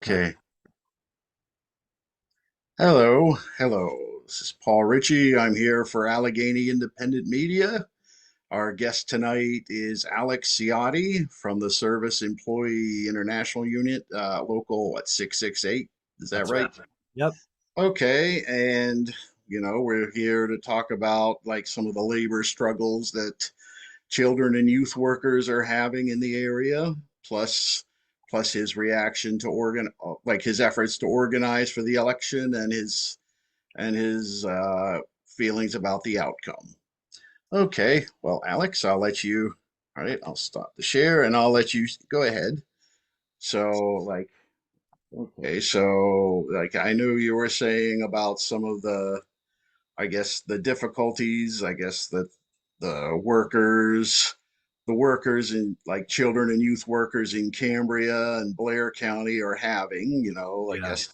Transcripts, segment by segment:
Okay. Hello. This is Paul Ritchie. I'm here for Allegheny Independent Media. Our guest tonight is Alex Ciotti from the Service Employee International Unit, local at 668. Is that That's right. right? Yep. Okay. And, we're here to talk about like some of the labor struggles that children and youth workers are having in the area, plus plus his reaction to like his efforts to organize for the election and his feelings about the outcome. Okay, well, Alex, I'll let you. All right, I'll stop the share and I'll let you go ahead. So, like, okay, so like I knew you were saying about some of the, I guess, the difficulties, I guess that the workers, the workers in like children and youth workers in Cambria and Blair County are having, I Yeah. guess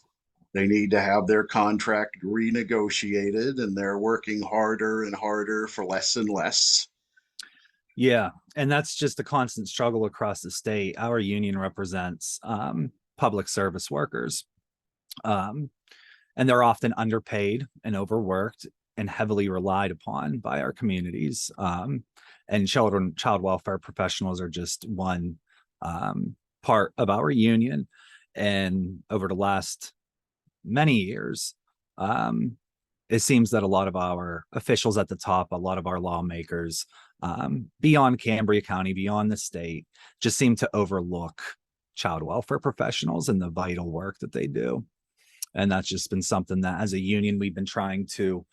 they need to have their contract renegotiated and they're working harder and harder for less and less. Yeah. And that's just a constant struggle across the state. Our union represents public service workers, um, and they're often underpaid and overworked and heavily relied upon by our communities. And child welfare professionals are just one part of our union. And over the last many years, um, it seems that a lot of our officials at the top, a lot of our lawmakers, beyond Cambria County, beyond the state, just seem to overlook child welfare professionals and the vital work that they do. And that's just been something that as a union, we've been trying to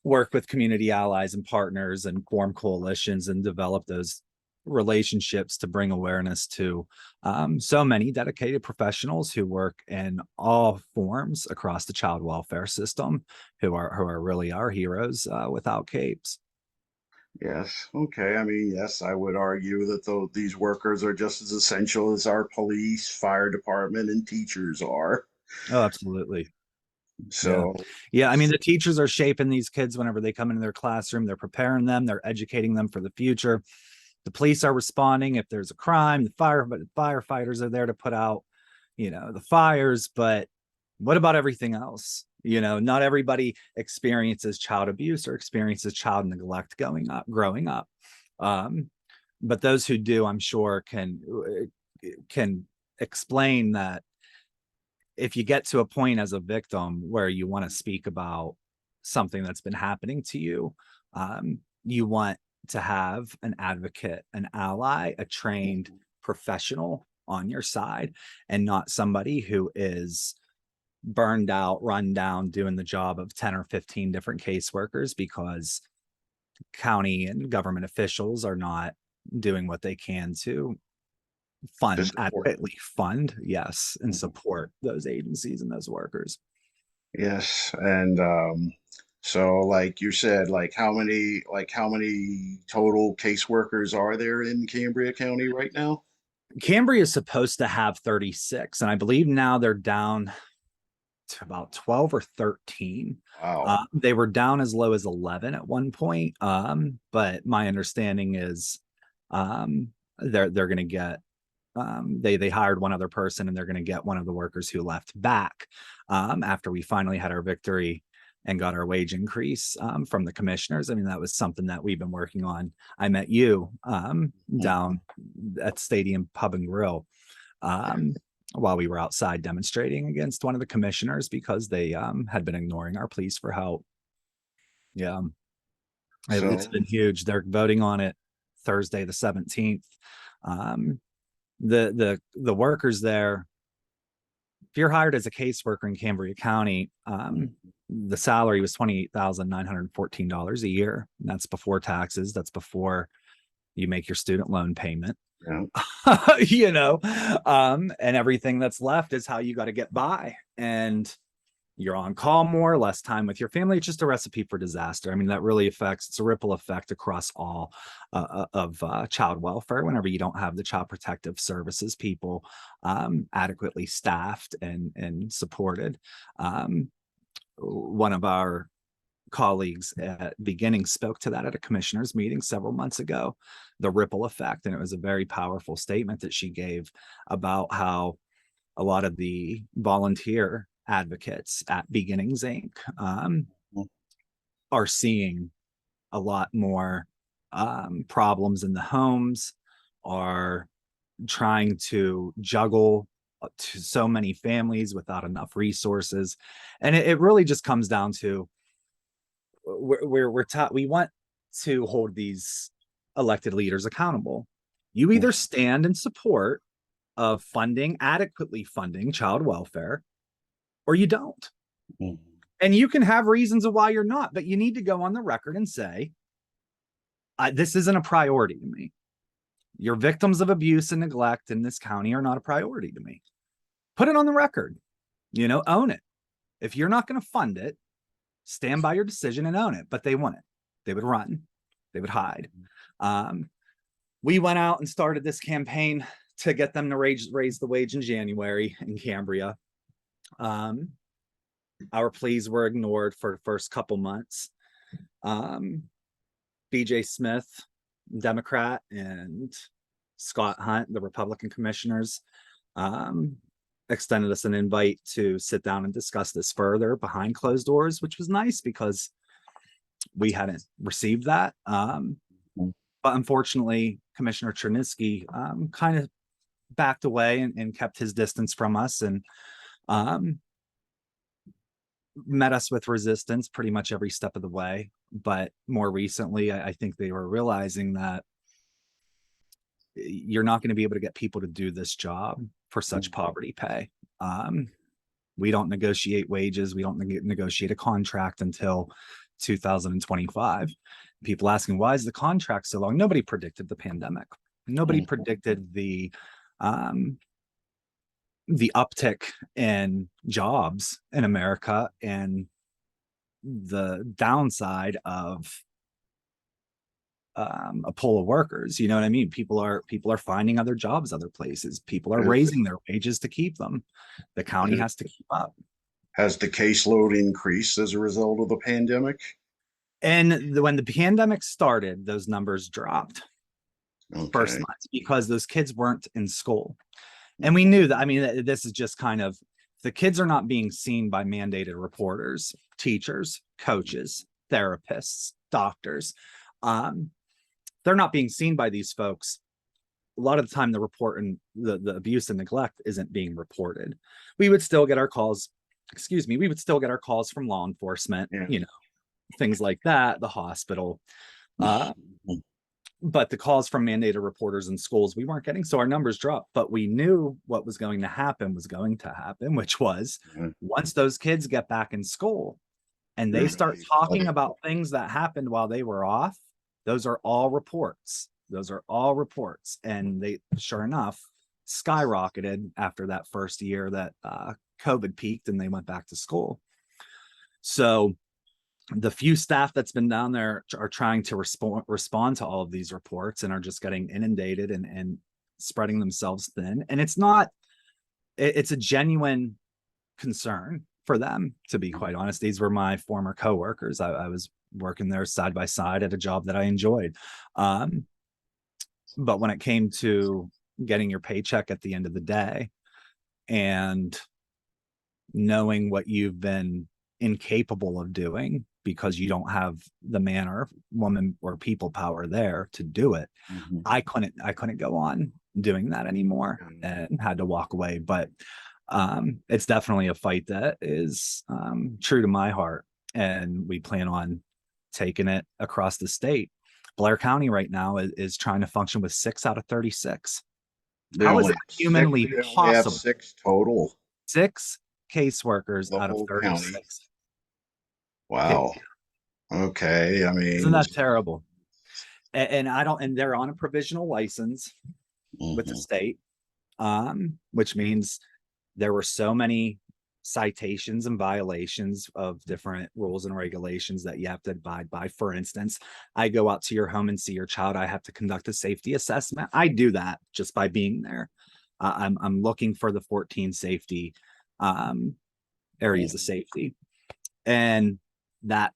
work with community allies and partners and form coalitions and develop those relationships to bring awareness to so many dedicated professionals who work in all forms across the child welfare system, who are really our heroes without capes. Yes. Okay. I mean, yes, I would argue that these workers are just as essential as our police, fire department, and teachers are. Oh, absolutely. Yeah. So, Yeah. I mean, the teachers are shaping these kids whenever they come into their classroom. They're preparing them, they're educating them for the future. The police are responding if there's a crime. The firefighters are there to put out, the fires. But what about everything else? Not everybody experiences child abuse or experiences child neglect growing up. Um, but those who do, I'm sure, can explain that if you get to a point as a victim where you want to speak about something that's been happening to you, you want to have an advocate, an ally, a trained professional on your side, and not somebody who is burned out, run down, doing the job of 10 or 15 different caseworkers because county and government officials are not doing what they can to to fund, support. adequately fund, yes, and support those agencies and those workers. Yes, and so like you said, like how many total caseworkers are there in Cambria County right now? Cambria is supposed to have 36, and I believe now they're down to about 12 or 13. Wow. They were down as low as 11 at one point, but my understanding is um, they're going to get they hired one other person and they're going to get one of the workers who left back after we finally had our victory and got our wage increase from the commissioners. I mean, that was something that we've been working on. I met you down at Stadium Pub and Grill um, while we were outside demonstrating against one of the commissioners because they had been ignoring our pleas for help. Yeah, it's So been huge. They're voting on it Thursday, the 17th. Um, the workers there, if you're hired as a caseworker in Cambria County, the salary was $28,914 a year. And that's before taxes. That's before you make your student loan payment. yeah. And everything that's left is how you got to get by. And you're on call more, less time with your family. It's just a recipe for disaster. I mean, that really affects, it's a ripple effect across all of child welfare whenever you don't have the child protective services people adequately staffed and supported. One of our colleagues at beginning spoke to that at a commissioners meeting several months ago, the ripple effect. And it was a very powerful statement that she gave about how a lot of the volunteer advocates at Beginnings Inc. Are seeing a lot more problems in the homes, are trying to juggle to so many families without enough resources. And it really just comes down to we're taught we want to hold these elected leaders accountable. You either stand in support of funding, adequately funding child welfare, or you don't. And you can have reasons of why you're not, but you need to go on the record and say, this isn't a priority to me. Your victims of abuse and neglect in this county are not a priority to me. Put it on the record, own it. If you're not going to fund it, stand by your decision and own it. But they wouldn't. They would run. They would hide. We went out and started this campaign to get them to raise the wage in January in Cambria. Our pleas were ignored for the first couple months. BJ Smith, Democrat, and Scott Hunt, the Republican commissioners, extended us an invite to sit down and discuss this further behind closed doors, which was nice because we hadn't received that. But unfortunately, Commissioner Chernisky kind of backed away and kept his distance from us, and met us with resistance pretty much every step of the way. But more recently, I think they were realizing that you're not going to be able to get people to do this job for such poverty pay. We don't negotiate wages. We don't negotiate a contract until 2025. People asking, why is the contract so long? Nobody predicted the pandemic. Nobody predicted the uptick in jobs in America and the downside of a pool of workers. You know what I mean? People are finding other jobs other places. People are raising their wages to keep them. The county has to keep up. Has the caseload increased as a result of the pandemic? And when the pandemic started, those numbers dropped first month because those kids weren't in school. And we knew that. I mean, this is just kind of, the kids are not being seen by mandated reporters, teachers, coaches, therapists, doctors. They're not being seen by these folks. A lot of the time, the report and the abuse and neglect isn't being reported. We would still get our calls. We would still get our calls from law enforcement, things like that, the hospital. But the calls from mandated reporters in schools, we weren't getting. So our numbers dropped, but we knew what was going to happen, which was once those kids get back in school and they start talking about things that happened while they were off, those are all reports. And they, sure enough, skyrocketed after that first year that COVID peaked and they went back to school. So the few staff that's been down there are trying to respond to all of these reports and are just getting inundated and spreading themselves thin. And it's a genuine concern for them, to be quite honest. These were my former coworkers. I was working there side by side at a job that I enjoyed. But when it came to getting your paycheck at the end of the day and knowing what you've been incapable of doing because you don't have the man or woman or people power there to do it. I couldn't go on doing that anymore and had to walk away. But it's definitely a fight that is true to my heart, and we plan on taking it across the state. Blair County right now is trying to function with 6 out of 36. How is that humanly possible? They have 6 total. 6 caseworkers out of 36. County. Wow. Okay. I mean, isn't that terrible? And they're on a provisional license with the state, which means there were so many citations and violations of different rules and regulations that you have to abide by. For instance, I go out to your home and see your child. I have to conduct a safety assessment. I do that just by being there. I'm looking for the 14 safety areas of safety, and that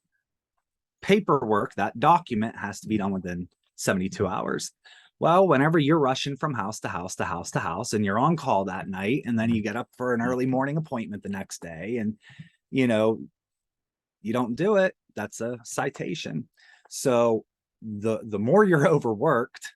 paperwork, that document has to be done within 72 hours. Well, whenever you're rushing from house to house to house to house and you're on call that night, and then you get up for an early morning appointment the next day, and you know, you don't do it, that's a citation. So the more you're overworked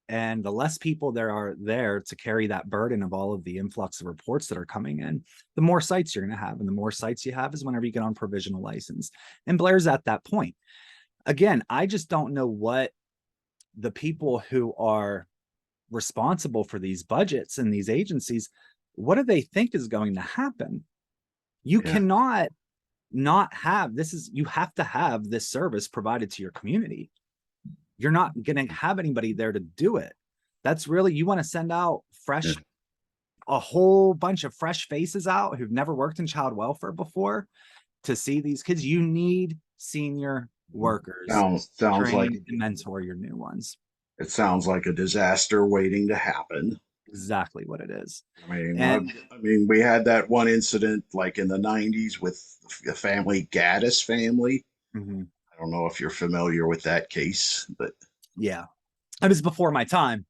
and the less people there are there to carry that burden of all of the influx of reports that are coming in, the more sites you're going to have. And the more sites you have is whenever you get on provisional license. And Blair's at that point. Again, I just don't know what the people who are responsible for these budgets and these agencies, what do they think is going to happen? You Yeah. cannot not have this is you have to have this service provided to your community. You're not going to have anybody there to do it. That's really, you want to send out Yeah. fresh, a whole bunch of fresh faces out who've never worked in child welfare before to see these kids. You need senior workers to Sounds like train and mentor your new ones. it sounds like a disaster waiting to happen. Exactly what it is. I And mean, we had that one incident like in the '90s with the family Gaddis family. mhm, I don't know if you're familiar with that case, but yeah, it was before my time,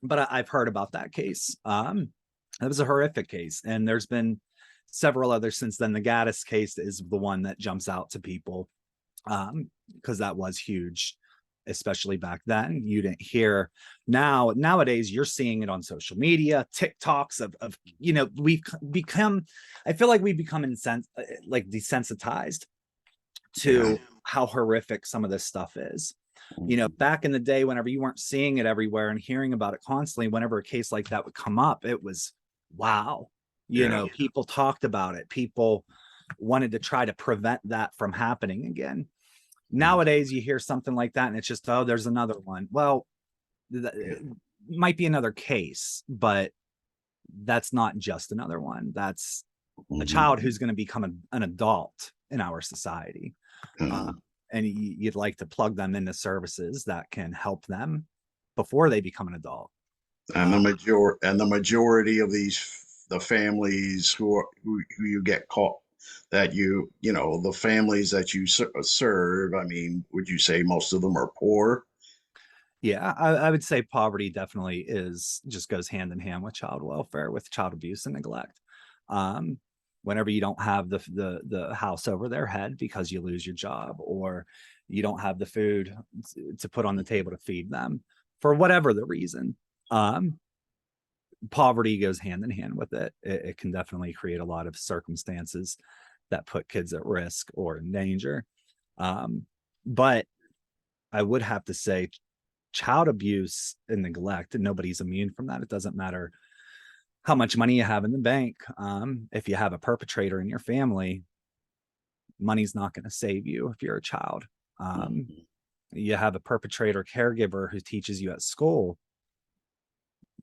but I've heard about that case. It was a horrific case, and there's been several others since then. The Gaddis case is the one that jumps out to people, because that was huge, especially back then. You didn't hear. Nowadays you're seeing it on social media, TikToks of we've become. I feel like we've become like desensitized yeah. to how horrific some of this stuff is. Mhm. Back in the day, whenever you weren't seeing it everywhere and hearing about it constantly, whenever a case like that would come up, it was wow. Yeah. People talked about it. People wanted to try to prevent that from happening again. Nowadays, you hear something like that and it's just, oh, there's another one. Well, Yeah. it might be another case, but that's not just another one. That's a Mhm. child who's going to become an adult in our society. Uh, Um, and you'd like to plug them into services that can help them before they become an adult. and Uh, the majority of the families who you get caught that the families that you serve. I mean, would you say most of them are poor? yeah, I would say poverty definitely just goes hand in hand with child welfare, with child abuse and neglect. Um, Whenever you don't have the house over their head because you lose your job, or you don't have the food to put on the table to feed them for whatever the reason, um, poverty goes hand in hand with it. It can definitely create a lot of circumstances that put kids at risk or in danger. Um, but I would have to say child abuse and neglect, and nobody's immune from that. It doesn't matter how much money you have in the bank. If you have a perpetrator in your family, money's not going to save you if you're a child. Um, Mhm. you have a perpetrator caregiver who teaches you at school,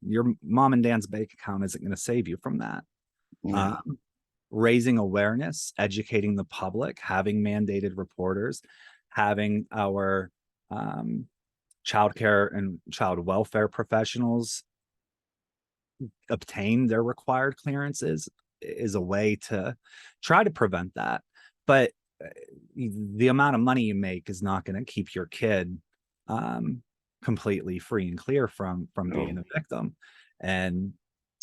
your mom and dad's bank account isn't going to save you from that. Yeah. Um, Raising awareness, educating the public, having mandated reporters, having our child care and child welfare professionals obtain their required clearances is a way to try to prevent that. But the amount of money you make is not going to keep your kid um, completely free and clear from No. being a victim. And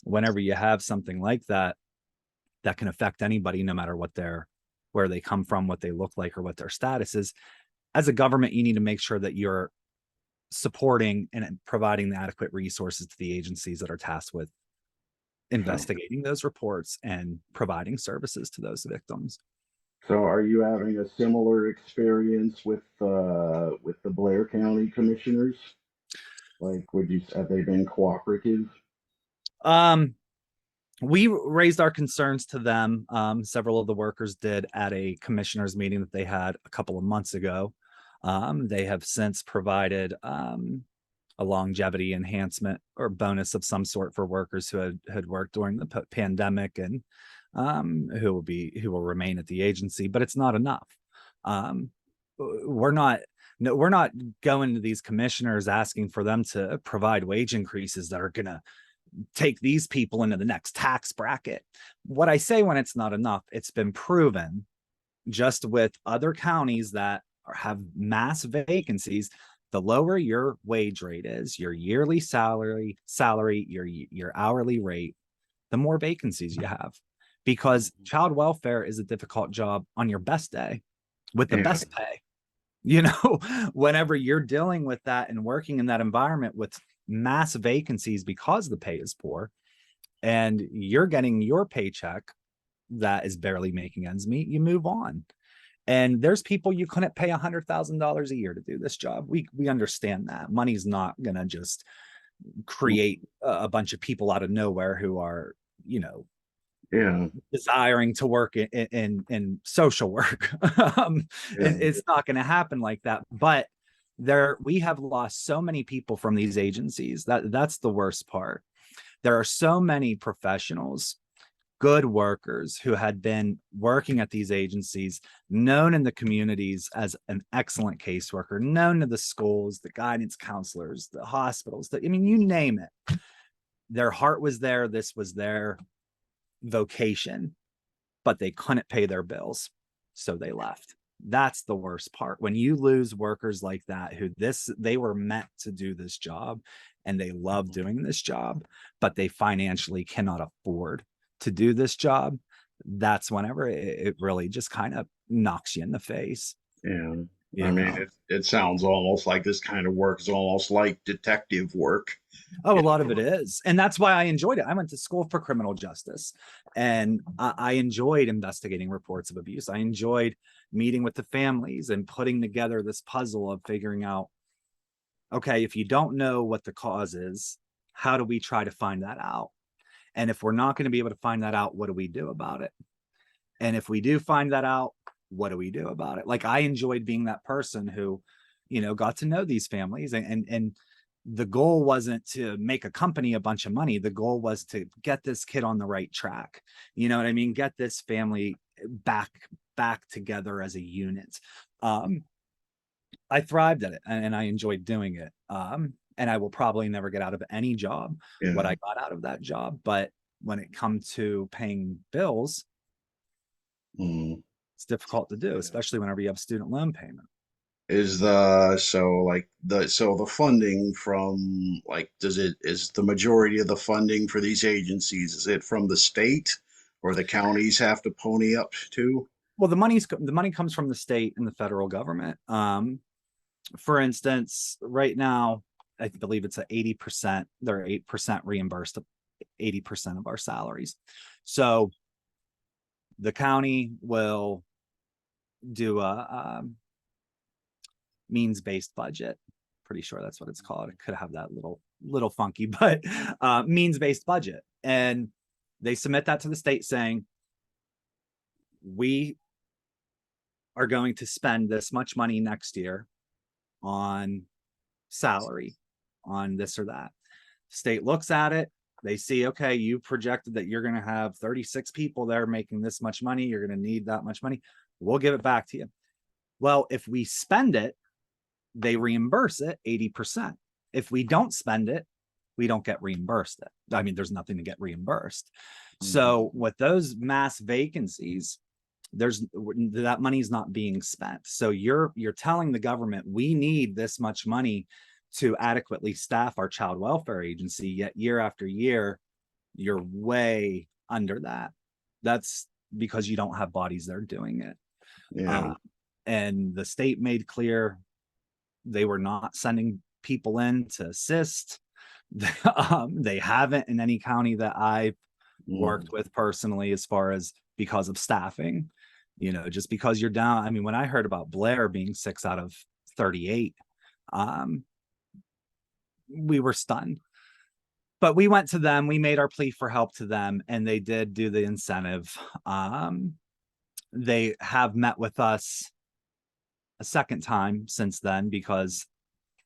whenever you have something like that, that can affect anybody, no matter where they come from, what they look like, or what their status is. As a government, you need to make sure that you're supporting and providing the adequate resources to the agencies that are tasked with So, investigating those reports and providing services to those victims. so are you having a similar experience with the Blair County commissioners? Like, would you have they been cooperative? Um, we raised our concerns to them. Several of the workers did at a commissioners meeting that they had a couple of months ago. They have since provided a longevity enhancement or bonus of some sort for workers who had worked during the pandemic, and who will remain at the agency, but it's not enough. Um, we're not no, we're not going to these commissioners asking for them to provide wage increases that are going to take these people into the next tax bracket. What I say when it's not enough, it's been proven just with other counties that have mass vacancies, The lower your wage rate is, your yearly salary, your hourly rate, the more vacancies you have, because child welfare is a difficult job on your best day with the Yeah. best pay. You know, whenever you're dealing with that and working in that environment with mass vacancies because the pay is poor, and you're getting your paycheck that is barely making ends meet, you move on. And there's people you couldn't pay $100,000 a year to do this job. We understand that money's not gonna just create a bunch of people out of nowhere who are, you know, Yeah. desiring to work in social work. Yeah. It's not going to happen like that. But we have lost so many people from these agencies. That's the worst part. There are so many professionals, good workers who had been working at these agencies, known in the communities as an excellent caseworker, known to the schools, the guidance counselors, the hospitals, I mean, you name it. Their heart was there. This was their vocation, but they couldn't pay their bills. So they left. That's the worst part. When you lose workers like that, they were meant to do this job and they love doing this job, but they financially cannot afford to do this job. That's whenever it really just kind of knocks you in the face, Yeah. I you mean, know? it sounds almost like this kind of work is almost like detective work. Oh, a You lot of know? it is. And that's why I enjoyed it. I went to school for criminal justice and I enjoyed investigating reports of abuse. I enjoyed meeting with the families and putting together this puzzle of figuring out, okay, if you don't know what the cause is, how do we try to find that out? And if we're not going to be able to find that out, what do we do about it? And if we do find that out, what do we do about it? Like I enjoyed being that person who, you know, got to know these families and the goal wasn't to make a company a bunch of money. The goal was to get this kid on the right track. You know what I mean? Get this family back together as a unit. Um, I thrived at it and I enjoyed doing it. And I will probably never get out of any job what Yeah. I got out of that job. But when it comes to paying bills, Mm. it's difficult to do, Yeah. especially whenever you have student loan payment. Is the so like the funding from like is the majority of the funding for these agencies, is it from the state or the counties have to pony up too? Well, the money comes from the state and the federal government. For instance, right now, I believe it's a 80%, they're 8% reimbursed 80% of our salaries. So the county will do a means-based budget. Pretty sure that's what it's called. It could have that little funky, but means-based budget. And they submit that to the state saying, we are going to spend this much money next year on salary, on this or that. State looks at it. They see, okay, you projected that you're going to have 36 people there making this much money. You're going to need that much money. We'll give it back to you. Well, if we spend it, they reimburse it 80%. If we don't spend it, we don't get reimbursed it. I mean, there's nothing to get reimbursed. Mhm. So with those mass vacancies, there's that money's not being spent. So you're telling the government we need this much money to adequately staff our child welfare agency, yet year after year you're way under that. That's because you don't have bodies there doing it. Yeah. uh, and the state made clear they were not sending people in to assist. They haven't in any county that I've Mm. worked with personally, as far as because of staffing. You know, just because you're down. I mean, when I heard about Blair being 6 out of 38, um, we were stunned. But we went to them, we made our plea for help to them, and they did do the incentive. Um, they have met with us a second time since then because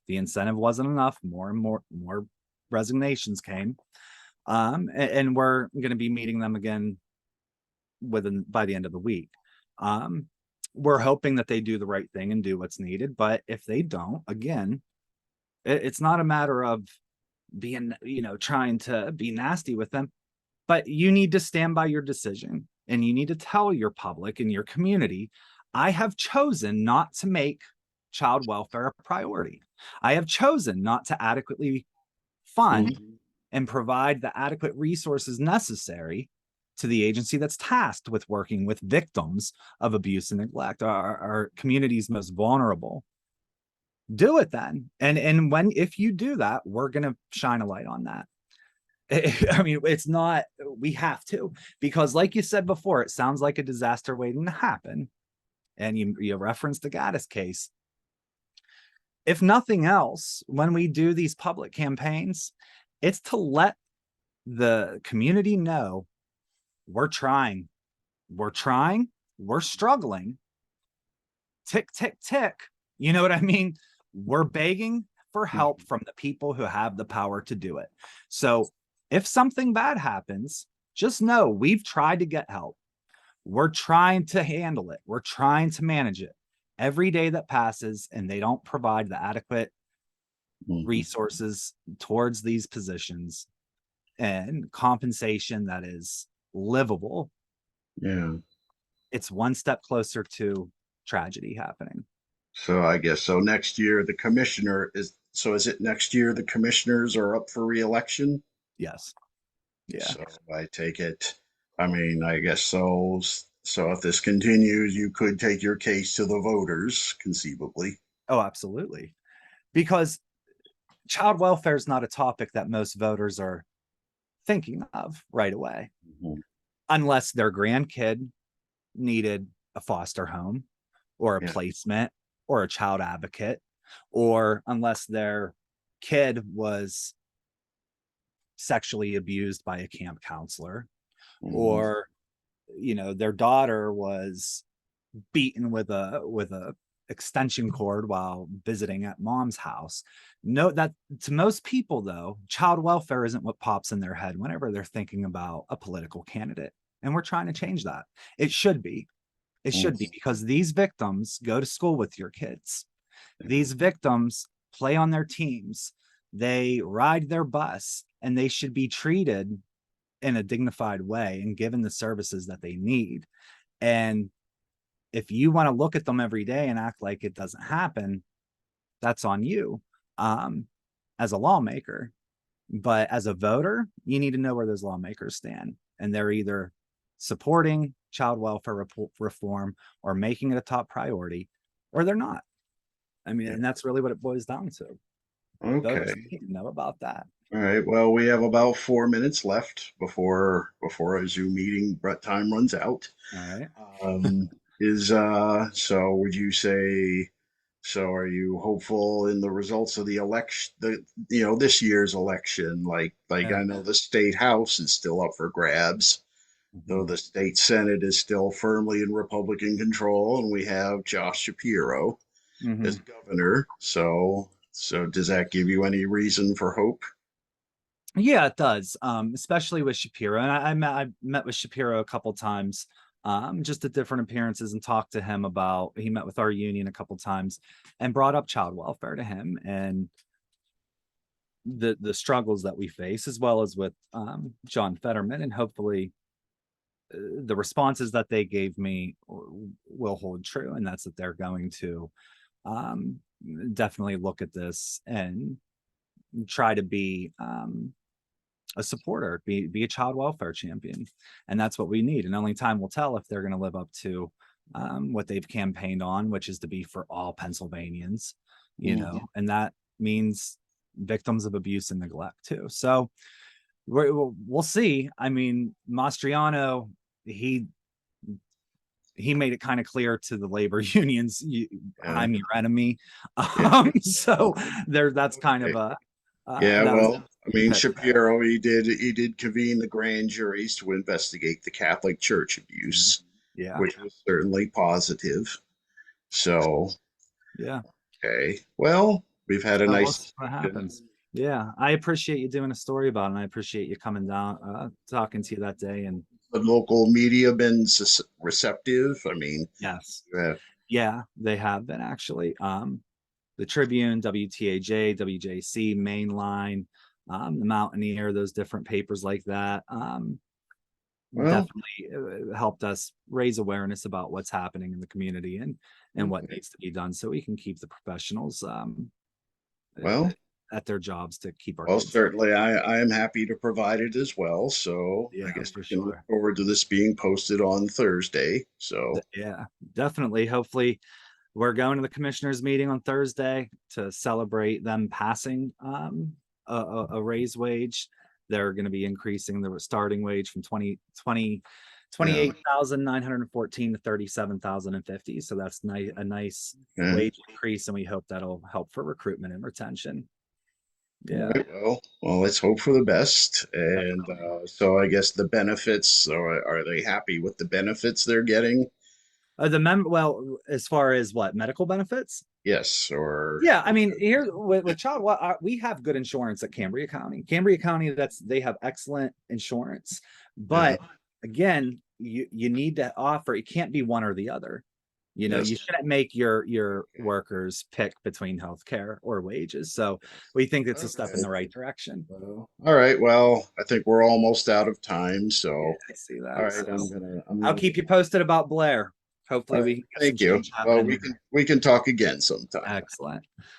the incentive wasn't enough. More and more resignations came. And we're going to be meeting them again by the end of the week. Um, we're hoping that they do the right thing and do what's needed. But if they don't, again, it's not a matter of being, you know, trying to be nasty with them, but you need to stand by your decision and you need to tell your public and your community, I have chosen not to make child welfare a priority. I have chosen not to adequately fund Mhm. and provide the adequate resources necessary to the agency that's tasked with working with victims of abuse and neglect, our community's most vulnerable. Do it then. And when if you do that, we're gonna shine a light on that. I mean, it's not, we have to, because like you said before, it sounds like a disaster waiting to happen. And you referenced the Gaddis case. If nothing else, when we do these public campaigns, it's to let the community know we're trying, we're struggling, tick, tick, tick. You know what I mean? We're begging for help Mhm. from the people who have the power to do it. So if something bad happens, just know we've tried to get help. We're trying to handle it. We're trying to manage it. Every day that passes and they don't provide the adequate Mhm. resources towards these positions and compensation that is livable, Yeah. it's one step closer to tragedy happening. So I guess so next year the commissioner is, so is it next year the commissioners are up for reelection? Yes. Yeah. So I take it, I mean, I guess so. So if this continues, you could take your case to the voters conceivably. Oh, absolutely. Because child welfare is not a topic that most voters are thinking of right away, Mhm. unless their grandkid needed a foster home or a Yeah. placement or a child advocate, or unless their kid was sexually abused by a camp counselor, Mhm. or their daughter was beaten with a extension cord while visiting at mom's house. Note that to most people, though, child welfare isn't what pops in their head whenever they're thinking about a political candidate. And we're trying to change that. It should be. It should be, Mhm. because these victims go to school with your kids. These victims play on their teams. They ride their bus, and they should be treated in a dignified way and given the services that they need. And if you want to look at them every day and act like it doesn't happen, that's on you, um, as a lawmaker. But as a voter, you need to know where those lawmakers stand. And they're either supporting child welfare reform or making it a top priority, or they're not. I mean, Yeah. and that's really what it boils down to. Voters Okay. need to know about that. All right. Well, we have about 4 minutes left before our Zoom meeting time runs out. All right. Um, is so would you say, so are you hopeful in the results of the election, this year's election? Like Yeah. I know the state house is still up for grabs, though Mhm. the state senate is still firmly in Republican control, and we have Josh Shapiro as Mhm. governor. So does that give you any reason for hope? Yeah, it does. Especially with Shapiro. And I met with Shapiro a couple times, just at different appearances, and talked to him about, he met with our union a couple times and brought up child welfare to him and the struggles that we face, as well as with John Fetterman. And hopefully the responses that they gave me will hold true, and that's that they're going to um definitely look at this and try to be a supporter, be a child welfare champion, and that's what we need. And only time will tell if they're going to live up to what they've campaigned on, which is to be for all Pennsylvanians, Mhm. and that means victims of abuse and neglect too. So we'll see. I mean, Mastriano, he he made it kind of clear to the labor unions, Yeah. I'm your enemy. Yeah. So there, that's kind of Okay. a Yeah, that was well, I mean, pit. Shapiro, he did convene the grand juries to investigate the Catholic Church abuse, Yeah. which was certainly positive. So, Yeah. okay. Well, we've had a So we'll nice see what discussion. happens. Yeah, I appreciate you doing a story about it, and I appreciate you coming down, talking to you that day. And The local media been receptive. I mean, yes, uh, yeah, they have been actually. The Tribune, WTAJ, WJC, Mainline, the Mountaineer, those different papers like that, well, definitely helped us raise awareness about what's happening in the community and what okay. needs to be done, so we can keep the professionals Well, at their jobs to keep our well, kids safe. certainly I am happy to provide it as well. So I Yeah, guess for we can look sure. forward to this being posted on Thursday. So, Yeah, definitely. Hopefully, we're going to the commissioners meeting on Thursday to celebrate them passing a raise wage. They're going to be increasing the starting wage from 28 yeah. thousand nine hundred fourteen to 37,050. So that's a nice Okay. wage increase, and we hope that'll help for recruitment and retention. All Yeah, right. Well, let's hope for the best. And definitely. so I guess the benefits, or are they happy with the benefits they're getting? Well, as far as what medical benefits, Yes, or yeah, I mean, here with child, we have good insurance at Cambria County. Cambria County, they have excellent insurance, yeah, but again, you need to offer. It can't be one or the other. You yes. shouldn't make your workers pick between healthcare or wages. So we think it's a step in Okay. the right direction. All right. Well, I think we're almost out of time. Yeah, So, I see all that. right, So I'm I'll gonna keep you posted about Blair. all Hopefully, right. we can get some Thank you. change Well, happening. we can talk again sometime. Excellent.